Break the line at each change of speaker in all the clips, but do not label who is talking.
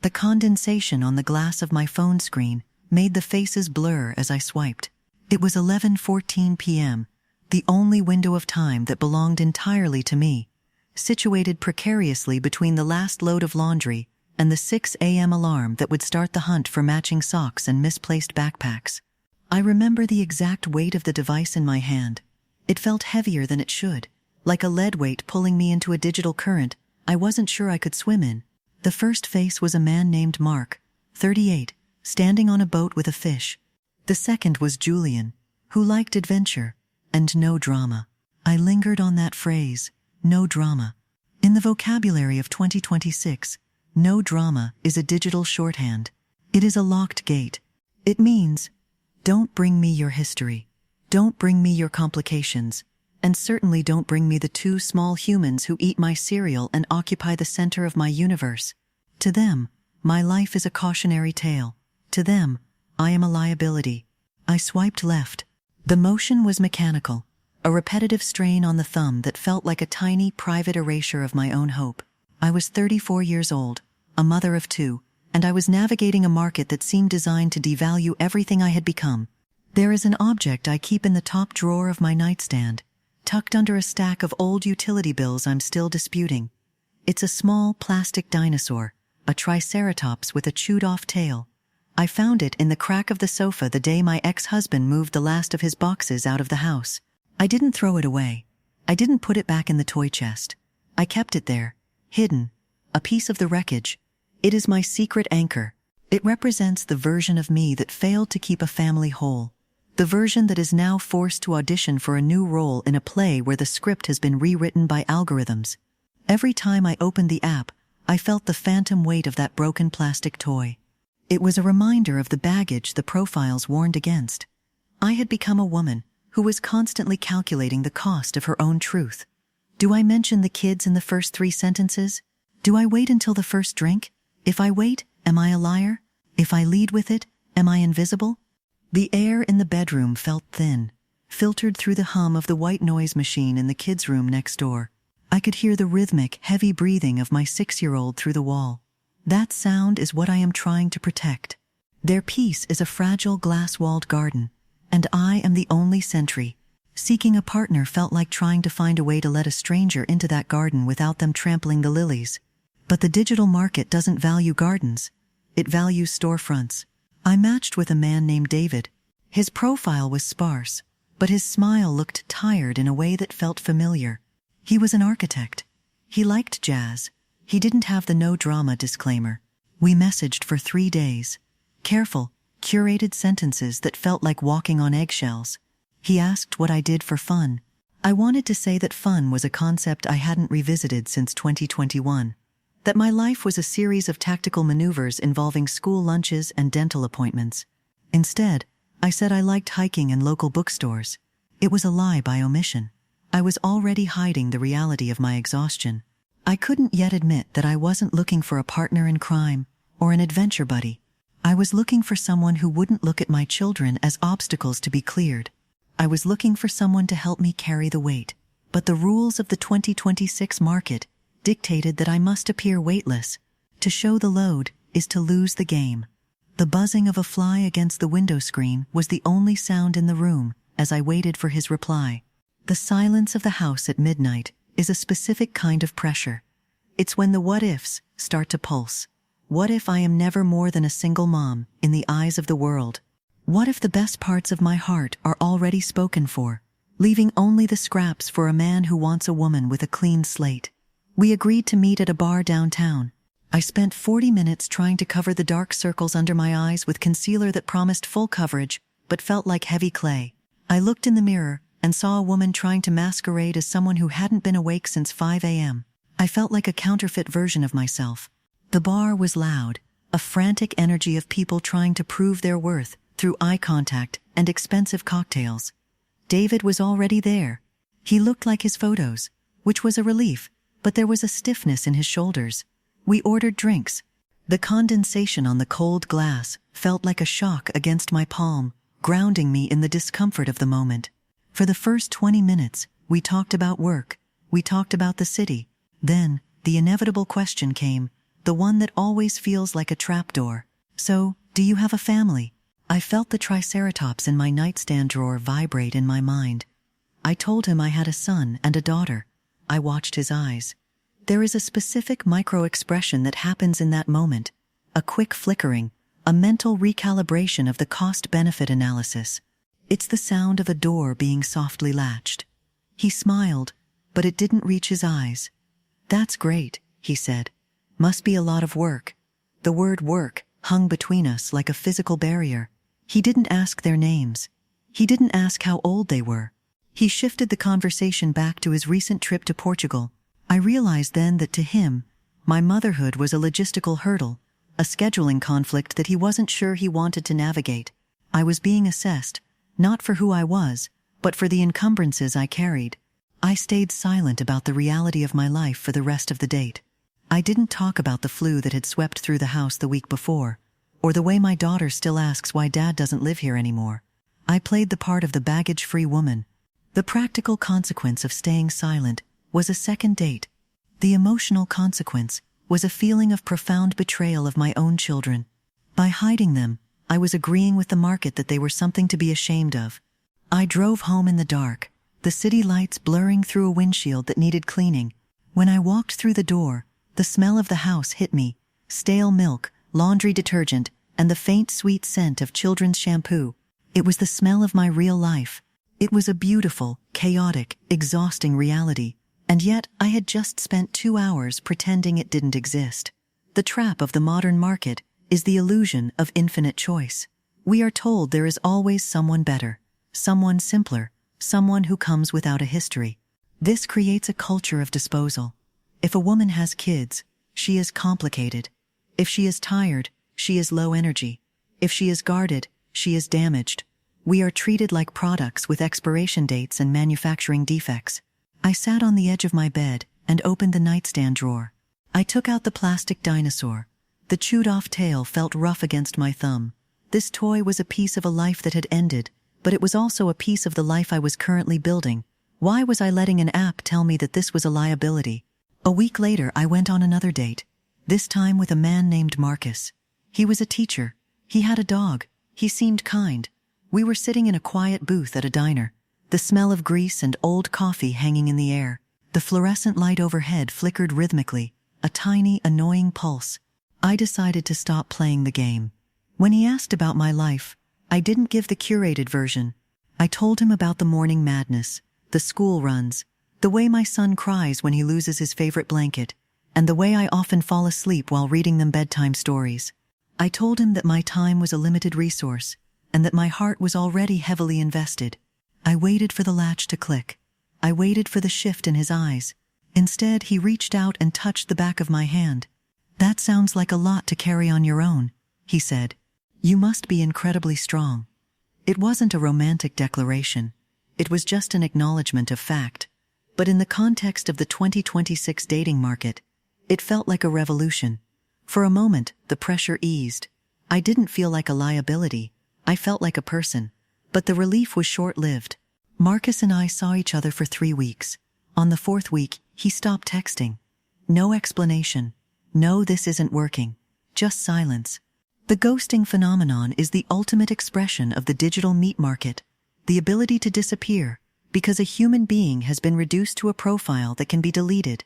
The condensation on the glass of my phone screen made the faces blur as I swiped. It was 11:14 p.m., the only window of time that belonged entirely to me, situated precariously between the last load of laundry and the 6 a.m. alarm that would start the hunt for matching socks and misplaced backpacks. I remember the exact weight of the device in my hand. It felt heavier than it should, like a lead weight pulling me into a digital current I wasn't sure I could swim in. The first face was a man named Mark, 38, standing on a boat with a fish. The second was Julian, who liked adventure and no drama. I lingered on that phrase, no drama. In the vocabulary of 2026, no drama is a digital shorthand. It is a locked gate. It means, don't bring me your history. Don't bring me your complications. And certainly don't bring me the two small humans who eat my cereal and occupy the center of my universe. To them, my life is a cautionary tale. To them, I am a liability. I swiped left. The motion was mechanical, a repetitive strain on the thumb that felt like a tiny private erasure of my own hope. I was 34 years old, a mother of two, and I was navigating a market that seemed designed to devalue everything I had become. There is an object I keep in the top drawer of my nightstand, tucked under a stack of old utility bills I'm still disputing. It's a small plastic dinosaur, a triceratops with a chewed-off tail. I found it in the crack of the sofa the day my ex-husband moved the last of his boxes out of the house. I didn't throw it away. I didn't put it back in the toy chest. I kept it there, hidden, a piece of the wreckage. It is my secret anchor. It represents the version of me that failed to keep a family whole. The version that is now forced to audition for a new role in a play where the script has been rewritten by algorithms. Every time I opened the app, I felt the phantom weight of that broken plastic toy. It was a reminder of the baggage the profiles warned against. I had become a woman who was constantly calculating the cost of her own truth. Do I mention the kids in the first 3 sentences? Do I wait until the first drink? If I wait, am I a liar? If I lead with it, am I invisible? The air in the bedroom felt thin, filtered through the hum of the white noise machine in the kids' room next door. I could hear the rhythmic, heavy breathing of my 6-year-old through the wall. That sound is what I am trying to protect. Their peace is a fragile glass-walled garden, and I am the only sentry. Seeking a partner felt like trying to find a way to let a stranger into that garden without them trampling the lilies. But the digital market doesn't value gardens. It values storefronts. I matched with a man named David. His profile was sparse, but his smile looked tired in a way that felt familiar. He was an architect. He liked jazz. He didn't have the no drama disclaimer. We messaged for 3 days. Careful, curated sentences that felt like walking on eggshells. He asked what I did for fun. I wanted to say that fun was a concept I hadn't revisited since 2021. That my life was a series of tactical maneuvers involving school lunches and dental appointments. Instead, I said I liked hiking and local bookstores. It was a lie by omission. I was already hiding the reality of my exhaustion. I couldn't yet admit that I wasn't looking for a partner in crime or an adventure buddy. I was looking for someone who wouldn't look at my children as obstacles to be cleared. I was looking for someone to help me carry the weight. But the rules of the 2026 market dictated that I must appear weightless. To show the load is to lose the game. The buzzing of a fly against the window screen was the only sound in the room as I waited for his reply. The silence of the house at midnight is a specific kind of pressure. It's when the what-ifs start to pulse. What if I am never more than a single mom in the eyes of the world? What if the best parts of my heart are already spoken for, leaving only the scraps for a man who wants a woman with a clean slate? We agreed to meet at a bar downtown. I spent 40 minutes trying to cover the dark circles under my eyes with concealer that promised full coverage, but felt like heavy clay. I looked in the mirror and saw a woman trying to masquerade as someone who hadn't been awake since 5 a.m. I felt like a counterfeit version of myself. The bar was loud, a frantic energy of people trying to prove their worth through eye contact and expensive cocktails. David was already there. He looked like his photos, which was a relief, but there was a stiffness in his shoulders. We ordered drinks. The condensation on the cold glass felt like a shock against my palm, grounding me in the discomfort of the moment. For the first 20 minutes, we talked about work. We talked about the city. Then, the inevitable question came, the one that always feels like a trapdoor. So, do you have a family? I felt the triceratops in my nightstand drawer vibrate in my mind. I told him I had a son and a daughter. I watched his eyes. There is a specific micro-expression that happens in that moment, a quick flickering, a mental recalibration of the cost-benefit analysis. It's the sound of a door being softly latched. He smiled, but it didn't reach his eyes. "That's great," he said. "Must be a lot of work." The word work hung between us like a physical barrier. He didn't ask their names. He didn't ask how old they were. He shifted the conversation back to his recent trip to Portugal. I realized then that to him, my motherhood was a logistical hurdle, a scheduling conflict that he wasn't sure he wanted to navigate. I was being assessed, not for who I was, but for the encumbrances I carried. I stayed silent about the reality of my life for the rest of the date. I didn't talk about the flu that had swept through the house the week before, or the way my daughter still asks why Dad doesn't live here anymore. I played the part of the baggage-free woman. The practical consequence of staying silent was a second date. The emotional consequence was a feeling of profound betrayal of my own children. By hiding them, I was agreeing with the market that they were something to be ashamed of. I drove home in the dark, the city lights blurring through a windshield that needed cleaning. When I walked through the door, the smell of the house hit me: stale milk, laundry detergent, and the faint sweet scent of children's shampoo. It was the smell of my real life. It was a beautiful, chaotic, exhausting reality, and yet I had just spent 2 hours pretending it didn't exist. The trap of the modern market is the illusion of infinite choice. We are told there is always someone better, someone simpler, someone who comes without a history. This creates a culture of disposal. If a woman has kids, she is complicated. If she is tired, she is low energy. If she is guarded, she is damaged. We are treated like products with expiration dates and manufacturing defects. I sat on the edge of my bed and opened the nightstand drawer. I took out the plastic dinosaur. The chewed-off tail felt rough against my thumb. This toy was a piece of a life that had ended, but it was also a piece of the life I was currently building. Why was I letting an app tell me that this was a liability? A week later, I went on another date, this time with a man named Marcus. He was a teacher. He had a dog. He seemed kind. We were sitting in a quiet booth at a diner, the smell of grease and old coffee hanging in the air. The fluorescent light overhead flickered rhythmically, a tiny, annoying pulse. I decided to stop playing the game. When he asked about my life, I didn't give the curated version. I told him about the morning madness, the school runs, the way my son cries when he loses his favorite blanket, and the way I often fall asleep while reading them bedtime stories. I told him that my time was a limited resource, and that my heart was already heavily invested. I waited for the latch to click. I waited for the shift in his eyes. Instead, he reached out and touched the back of my hand. "That sounds like a lot to carry on your own," he said. "You must be incredibly strong." It wasn't a romantic declaration. It was just an acknowledgement of fact. But in the context of the 2026 dating market, it felt like a revolution. For a moment, the pressure eased. I didn't feel like a liability. I felt like a person. But the relief was short-lived. Marcus and I saw each other for 3 weeks. On the 4th week, he stopped texting. No explanation. No, this isn't working. Just silence. The ghosting phenomenon is the ultimate expression of the digital meat market. The ability to disappear, because a human being has been reduced to a profile that can be deleted.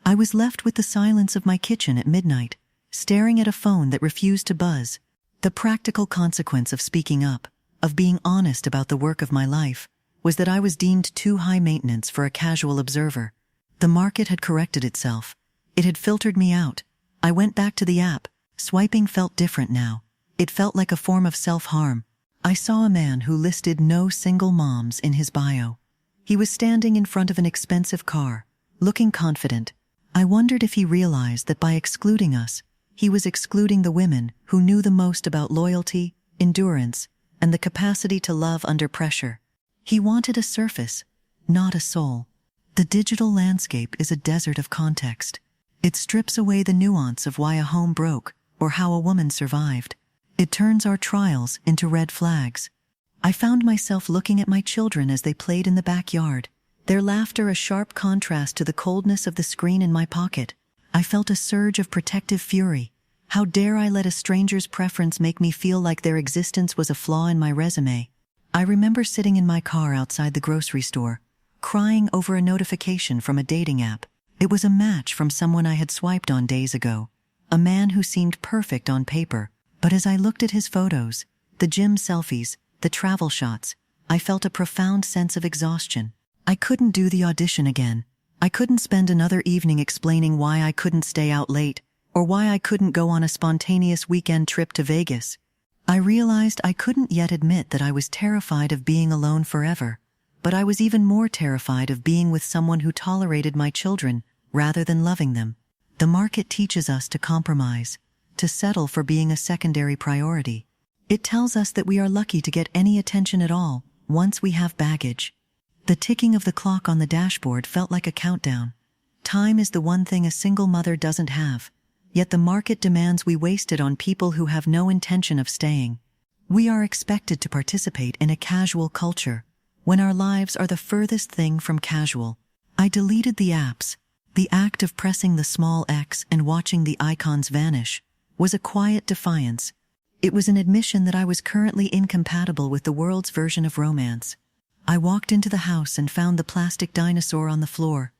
I was left with the silence of my kitchen at midnight, staring at a phone that refused to buzz. The practical consequence of speaking up, of being honest about the work of my life, was that I was deemed too high maintenance for a casual observer. The market had corrected itself. It had filtered me out. I went back to the app. Swiping felt different now. It felt like a form of self-harm. I saw a man who listed no single moms in his bio. He was standing in front of an expensive car, looking confident. I wondered if he realized that by excluding us, he was excluding the women who knew the most about loyalty, endurance, and the capacity to love under pressure. He wanted a surface, not a soul. The digital landscape is a desert of context. It strips away the nuance of why a home broke or how a woman survived. It turns our trials into red flags. I found myself looking at my children as they played in the backyard, their laughter a sharp contrast to the coldness of the screen in my pocket. I felt a surge of protective fury. How dare I let a stranger's preference make me feel like their existence was a flaw in my resume? I remember sitting in my car outside the grocery store, crying over a notification from a dating app. It was a match from someone I had swiped on days ago, a man who seemed perfect on paper, but as I looked at his photos, the gym selfies, the travel shots, I felt a profound sense of exhaustion. I couldn't do the audition again. I couldn't spend another evening explaining why I couldn't stay out late, or why I couldn't go on a spontaneous weekend trip to Vegas. I realized I couldn't yet admit that I was terrified of being alone forever, but I was even more terrified of being with someone who tolerated my children rather than loving them. The market teaches us to compromise, to settle for being a secondary priority. It tells us that we are lucky to get any attention at all once we have baggage. The ticking of the clock on the dashboard felt like a countdown. Time is the one thing a single mother doesn't have, yet the market demands we waste it on people who have no intention of staying. We are expected to participate in a casual culture, when our lives are the furthest thing from casual. I deleted the apps. The act of pressing the small X and watching the icons vanish was a quiet defiance. It was an admission that I was currently incompatible with the world's version of romance. I walked into the house and found the plastic dinosaur on the floor.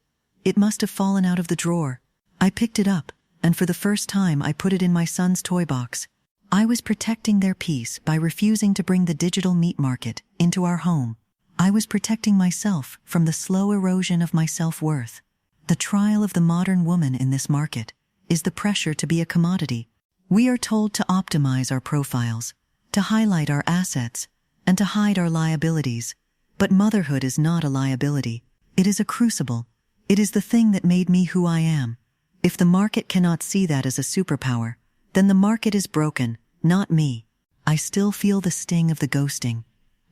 It must have fallen out of the drawer. I picked it up, and for the first time I put it in my son's toy box. I was protecting their peace by refusing to bring the digital meat market into our home. I was protecting myself from the slow erosion of my self-worth. The trial of the modern woman in this market is the pressure to be a commodity. We are told to optimize our profiles, to highlight our assets, and to hide our liabilities. But motherhood is not a liability. It is a crucible. It is the thing that made me who I am. If the market cannot see that as a superpower, then the market is broken, not me. I still feel the sting of the ghosting.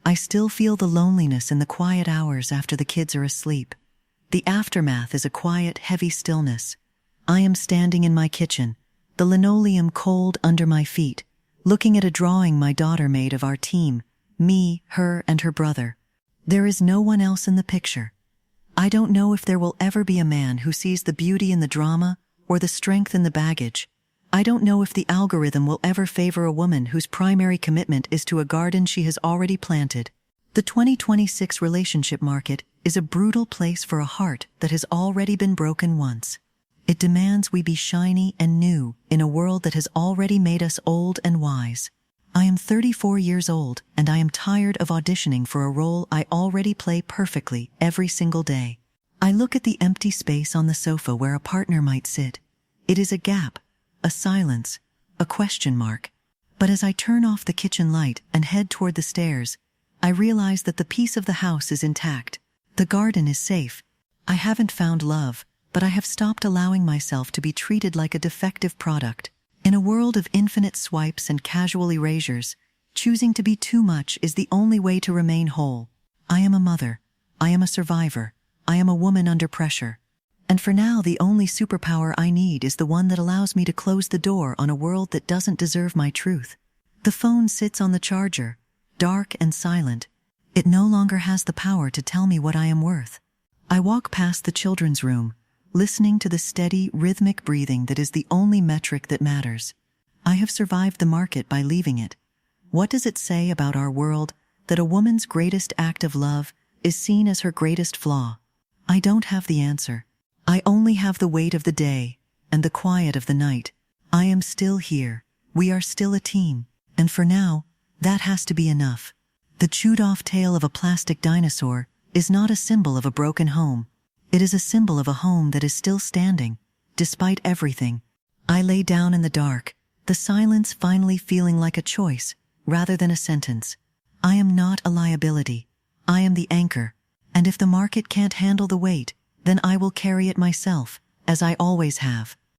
I still feel the loneliness in the quiet hours after the kids are asleep. The aftermath is a quiet, heavy stillness. I am standing in my kitchen, the linoleum cold under my feet, looking at a drawing my daughter made of our team, me, her, and her brother. There is no one else in the picture. I don't know if there will ever be a man who sees the beauty in the drama or the strength in the baggage. I don't know if the algorithm will ever favor a woman whose primary commitment is to a garden she has already planted. The 2026 relationship market is a brutal place for a heart that has already been broken once. It demands we be shiny and new in a world that has already made us old and wise. I am 34 years old, and I am tired of auditioning for a role I already play perfectly every single day. I look at the empty space on the sofa where a partner might sit. It is a gap, a silence, a question mark. But as I turn off the kitchen light and head toward the stairs, I realize that the piece of the house is intact. The garden is safe. I haven't found love, but I have stopped allowing myself to be treated like a defective product. In a world of infinite swipes and casual erasures, choosing to be too much is the only way to remain whole. I am a mother. I am a survivor. I am a woman under pressure. And for now, the only superpower I need is the one that allows me to close the door on a world that doesn't deserve my truth. The phone sits on the charger, dark and silent. It no longer has the power to tell me what I am worth. I walk past the children's room, listening to the steady, rhythmic breathing that is the only metric that matters. I have survived the market by leaving it. What does it say about our world that a woman's greatest act of love is seen as her greatest flaw? I don't have the answer. I only have the weight of the day and the quiet of the night. I am still here. We are still a team. And for now, that has to be enough. The chewed-off tail of a plastic dinosaur is not a symbol of a broken home. It is a symbol of a home that is still standing, despite everything. I lay down in the dark, the silence finally feeling like a choice, rather than a sentence. I am not a liability. I am the anchor. And if the market can't handle the weight, then I will carry it myself, as I always have.